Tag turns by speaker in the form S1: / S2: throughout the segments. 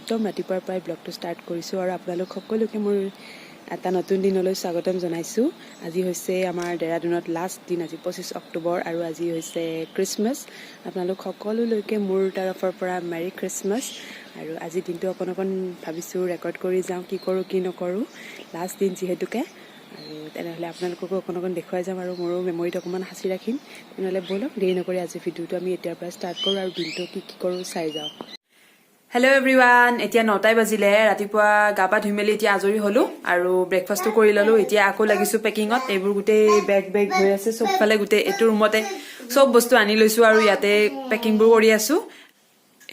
S1: একদম ৰাতিপুৱাৰ পৰাই ব্লগটো ষ্টাৰ্ট কৰিছোঁ আৰু আপোনালোক সকলোকে মোৰ এটা নতুন দিনলৈ স্বাগতম জনাইছোঁ। আজি হৈছে আমাৰ ডেৰাডুনত লাষ্ট দিন, আজি 25 অক্টোবৰ আৰু আজি হৈছে ক্ৰিছমাছ। আপোনালোক সকলোলৈকে মোৰ তৰফৰ পৰা মেৰি ক্ৰিছমাছ। আৰু আজি দিনটো অকণ ভাবিছোঁ ৰেকৰ্ড কৰি যাওঁ, কি কৰোঁ কি নকৰোঁ, লাষ্ট দিন যিহেতুকে। আৰু তেনেহ'লে আপোনালোককো অকণ দেখুৱাই যাম আৰু মোৰো মেমৰিত অকণমান সাঁচি ৰাখিম। তেনেহ'লে ব'লক দেৰি নকৰি আজি ভিডিঅ'টো আমি এতিয়াৰ পৰা ষ্টাৰ্ট কৰোঁ আৰু দিনটো কি কৰোঁ চাই যাওঁ। হেল্ল' এভৰিৱান, এতিয়া 9টাই বাজিলে। ৰাতিপুৱা গা পা ধুই মেলি এতিয়া আজৰি হ'লোঁ আৰু ব্ৰেকফাষ্টটো কৰি ল'লোঁ। এতিয়া আকৌ লাগিছোঁ পেকিঙত। এইবোৰ গোটেই বেগ হৈ আছে চবফালে, গোটেই এইটো ৰুমতে চব বস্তু আনি লৈছোঁ আৰু ইয়াতে পেকিংবোৰ কৰি আছোঁ।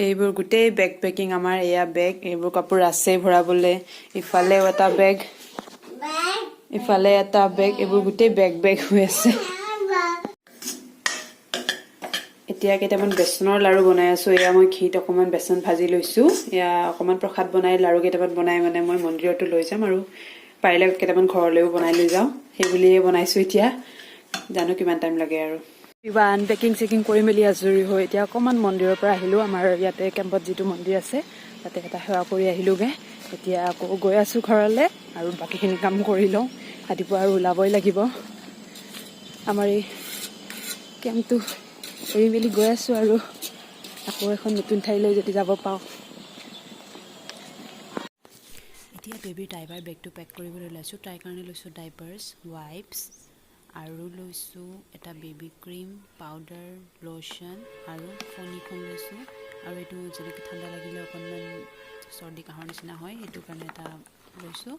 S1: এইবোৰ গোটেই বেগ পেকিং আমাৰ, এয়া বেগ, এইবোৰ কাপোৰ আছে ভৰাবলৈ। ইফালেও এটা বেগ, ইফালে এটা বেগ, এইবোৰ গোটেই বেগ হৈ আছে। এতিয়া কেইটামান বেচনৰ লাড়ু বনাই আছোঁ। এয়া মই ঘিত অকণমান বেচন ভাজি লৈছোঁ। এয়া অকণমান প্ৰসাদ বনাই লাড়ু কেইটামান বনাই মানে মই মন্দিৰতো লৈ যাম আৰু পাৰিলে কেইটামান ঘৰলৈও বনাই লৈ যাওঁ, সেই বুলিয়ে বনাইছোঁ। এতিয়া জানো কিমান টাইম লাগে আৰু। ইমান পেকিং চেকিং কৰি মেলি আজৰি হৈ এতিয়া অকণমান মন্দিৰৰ পৰা আহিলোঁ। আমাৰ ইয়াতে কেম্পত যিটো মন্দিৰ আছে তাতে এটা সেৱা কৰি আহিলোঁগৈ। এতিয়া আকৌ গৈ আছোঁ ঘৰলৈ আৰু বাকীখিনি কাম কৰি লওঁ। ৰাতিপুৱা আৰু ওলাবই লাগিব। আমাৰ এই কেম্পটো এৰি মেলি গৈ আছোঁ আৰু আকৌ এখন নতুন ঠাইলৈ যদি যাব পাওঁ। এতিয়া বেবীৰ ডাইপাৰ বেগটো পেক কৰিবলৈ ওলাইছোঁ। তাইৰ কাৰণে লৈছোঁ ডাইপাৰ্ছ, ৱাইপছ আৰু লৈছোঁ এটা বেবী ক্ৰীম, পাউডাৰ, লোশ্যন আৰু ফণীখন লৈছোঁ। আৰু এইটো যেনেকৈ ঠাণ্ডা লাগিলে অকণমান চৰ্দি কাহৰ নিচিনা হয়, সেইটো কাৰণে এটা লৈছোঁ।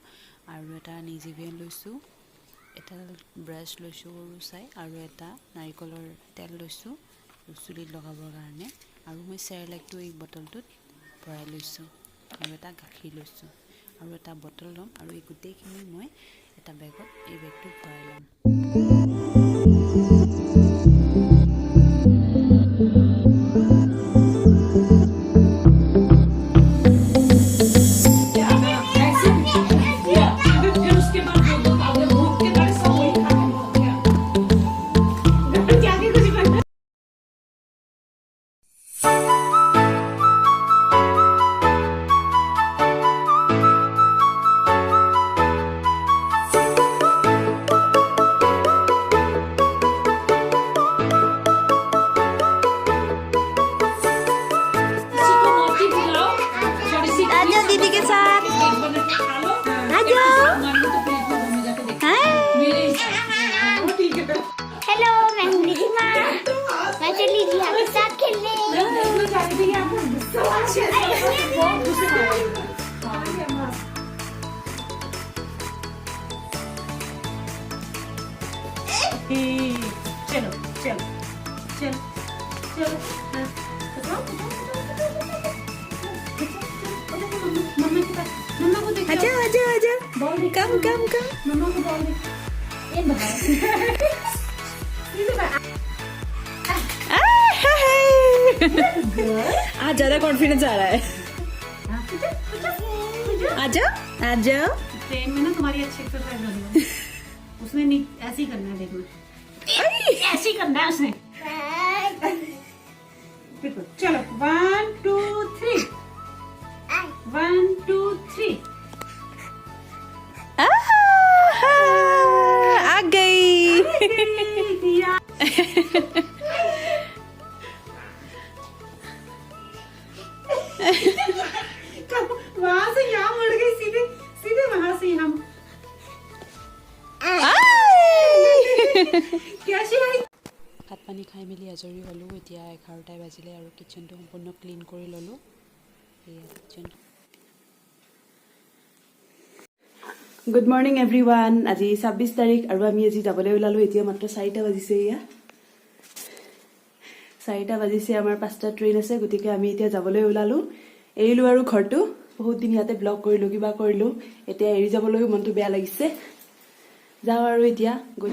S1: আৰু এটা নিজিভিয়ান লৈছোঁ, এটা ব্ৰাছ লৈছোঁ সৰু চাই, আৰু এটা নাৰিকলৰ তেল লৈছোঁ চুলিত লগাবৰ কাৰণে। আৰু মই চেৰেলেকটো এই বটলটোত ভৰাই লৈছোঁ আৰু এটা গাখীৰ লৈছোঁ আৰু এটা বটল ল'ম আৰু এই গোটেইখিনি মই এটা বেগত এই বেগটোত ভৰাই ল'ম। दीदी के साथ हेलो, मैं हूँ दीदी माँ। मैं चली जी आपके साथ खेलने। चलो चलो चलो चलो आजा आजा आजा, कम कम कम, मम्मा को बॉल दे। ये बताओ आज ज्यादा कॉन्फिडेंस आ रहा है। आजा आजा।
S2: ट्रेन में ना तुम्हारी अच्छी एक्सरसाइज हो रही है। उसने ऐसे ही करना है, देखो ऐसे ही करना है उसने। चलो 1 2 3 1 2 3।
S1: आ गई।
S2: वहां से यहाँ मुड़ गई, सीधे सीधे वहां से यहाँ। कैसी आई?
S1: ভাত পানী খাই মেলি আজৰি হ'লোঁ। এতিয়া 11টাই বাজিলে আৰু কিটচেনটো সম্পূৰ্ণ ক্লিন কৰি ল'লোঁ। এয়া কিটচেন। Good morning everyone. আজি 26 তাৰিখ আৰু আমি আজি যাবলৈ ওলালোঁ। এতিয়া মাত্ৰ 4টা বাজিছে। এয়া 4টা বাজিছে, আমাৰ 5টা ট্ৰেইন আছে, গতিকে আমি এতিয়া যাবলৈ ওলালোঁ। এৰিলোঁ আৰু ঘৰটো। বহুত দিন ইয়াতে ব্লগ কৰিলোঁ, কিবা কৰিলোঁ, এতিয়া এৰি যাবলৈও মনটো বেয়া লাগিছে। যাওঁ আৰু এতিয়া গৈ